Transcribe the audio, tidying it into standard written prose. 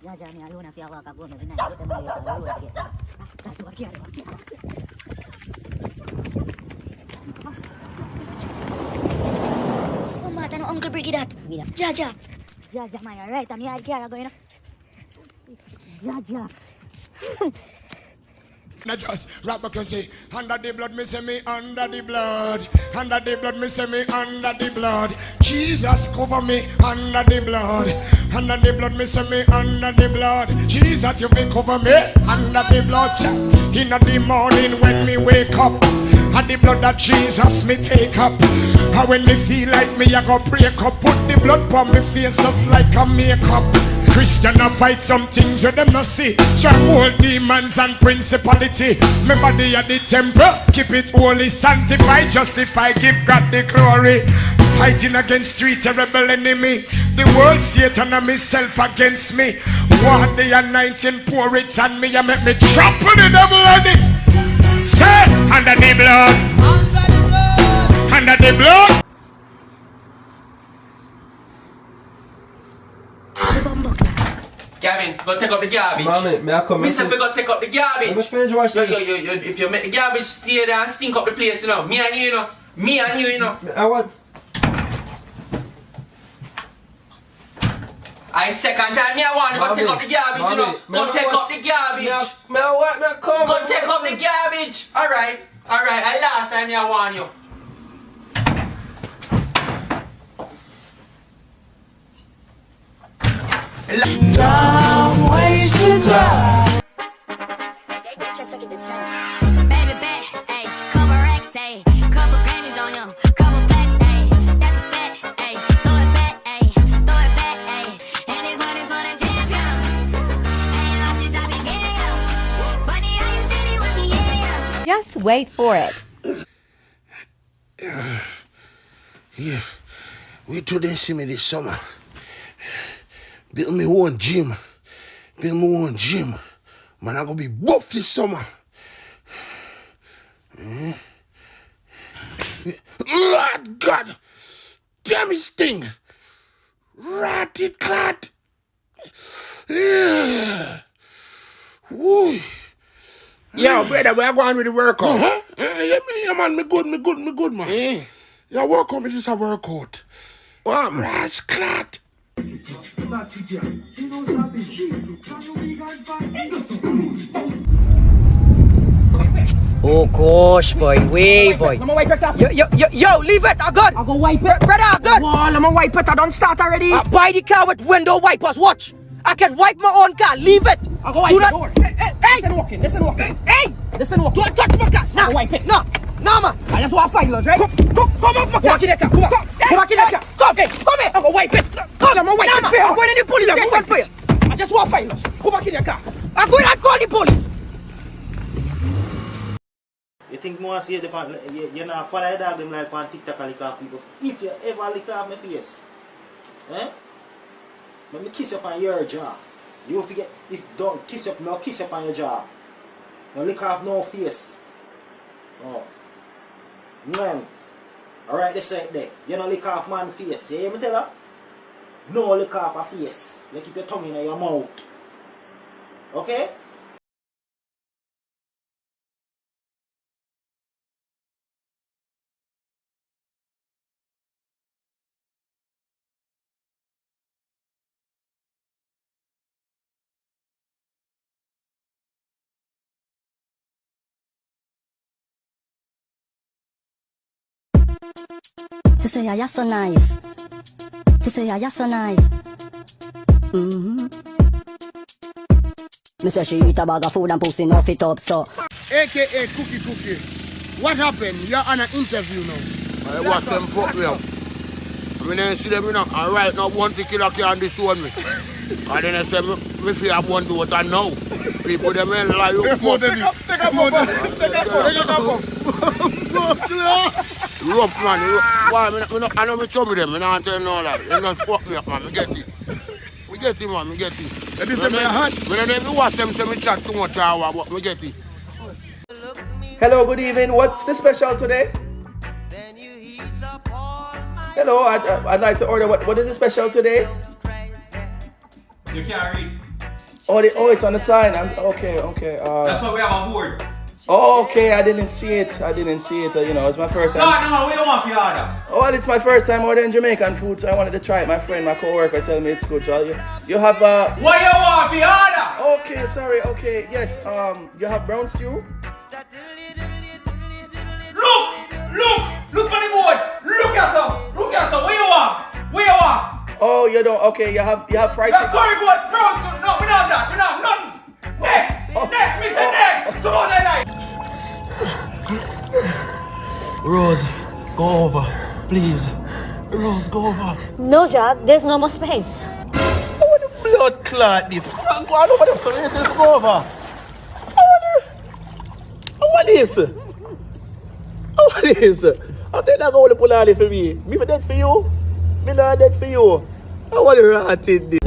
Jaja me alone if you walk up home every night. Put them away from the road gate. That's what carry on. Oh, Mata, no Uncle Briggy that. Jaja. Jaja, man, you're right. I'm here, carry going. Jaja. Not just rap back and say, under the blood, me say me under the blood. Under the blood, me say me under the blood. Jesus cover me under the blood. Under the blood, me say me under the blood. Jesus, you will cover me under the blood. In the morning when me wake up, and the blood that Jesus me take up. And when me feel like me, I go break up. Put the blood on me face just like a makeup. Christian a fight some things with them not see. Stronghold demons and principality. My body at the temple, keep it holy, sanctified, justify, give God the glory. Fighting against three terrible enemy. The world, Satan and myself against me. One the anointing, pour it on me and make me trample the devil on it. Say, under the blood. Under the blood. Gavin, go take up the garbage. Mommy, may I come? Me said we go take up the garbage. Let me finish washing. Yo, if you make the garbage stay there and stink up the place, you know. Me and you, you know. Me and you, you know. I want. I second time me I want you go take up the garbage, you know. Go take up the garbage. Me I want, me I come. Go take up the garbage. Alright. And last time me I want you. Long ways to drive. Baby bet, ayy, couple racks, ayy, couple pennies on you, couple blacks, ayy, that's a fact, ayy, throw it back, ayy, and this one is for the champion. Ain't lost since I began, funny how you said it was the year. Just wait for it. Yeah, wait till they see me this summer. Build me one gym. Man, I'm gonna be buff this summer. Lord God! Damn it, sting! Ratty clat! Yeah. Woo. Yo, brother, we're going with the workout. Yeah, man, me good, man. Yeah, workout, me just a workout. What, rat's clat? Oh gosh, boy, way boy. I'm gonna wipe it off. Yo, leave it, I'm good. I'm gonna wipe it. Brother, I'm good. Wall, I'm gonna wipe it. I don't start already. Buy the car with window wipers, watch. I can wipe my own car, leave it. I'm gonna wipe the door. Hey! Listen walking. Don't touch my car. I'm gonna wipe it. No, man. I just want finals, right? Come off my car. Come back in the car. Come back in the car. Come here. I'm gonna wipe it. I'm gonna wipe it. I'm going to the police station for you. I just want finals. Come back in the car. I'm going to call the police. You think more see the fan, you know, follow the dog them like on TikTok and lick off people. If you ever lick off my face, let me kiss up on your jaw. You don't forget, if don't kiss up, no kiss up on your jaw. No lick off no face. Oh. Man. Alright, this right there. You don't lick off man's face. You hear me tell her? No lick off a face. You keep your tongue in your mouth. Okay? To say you're so nice. To say you're so nice. Me say she eat a bag of food and pussy no fit up, so. AKA Cookie. What happened? You're on an interview now. I watch them fuck me up. I mean, I see them, you know, and right now, one killer can disown me. And then I say, me feel I want to do what I know. People, them ain't lie. Take a rough man, why? I know me trouble them, I don't tell you no lie. They don't fuck me up, man. Me get it. Me get it. When I watch them, say me chat too much hour, but me get it. Hello, good evening. What's the special today? Hello, I'd like to order. What is the special today? You can't read. Oh, it's on the sign. Okay. That's why we have a board. Oh, okay. I didn't see it. You know, it's my first time. No, we don't want for your order. Oh, well, it's my first time ordering Jamaican food, so I wanted to try it. My friend, my co-worker, tell me it's good. So you have What you want for your order? Okay, sorry. Okay, yes. You have brown stew. Look on the board. Look at some. What you want? Oh, you don't. Okay, you have fried That's chicken. curry goat, brown soup. No, we don't have that. We don't have nothing. Next. Mr. Next. Come on, that Rose, go over, please. Rose, go over. No, Jack, there's no more space. What the blood clot this? Go on over there, so let's go over. What is this? I'll take that go to pull out for me. Me for dead for you. Me not dead for you. I want to rat in this.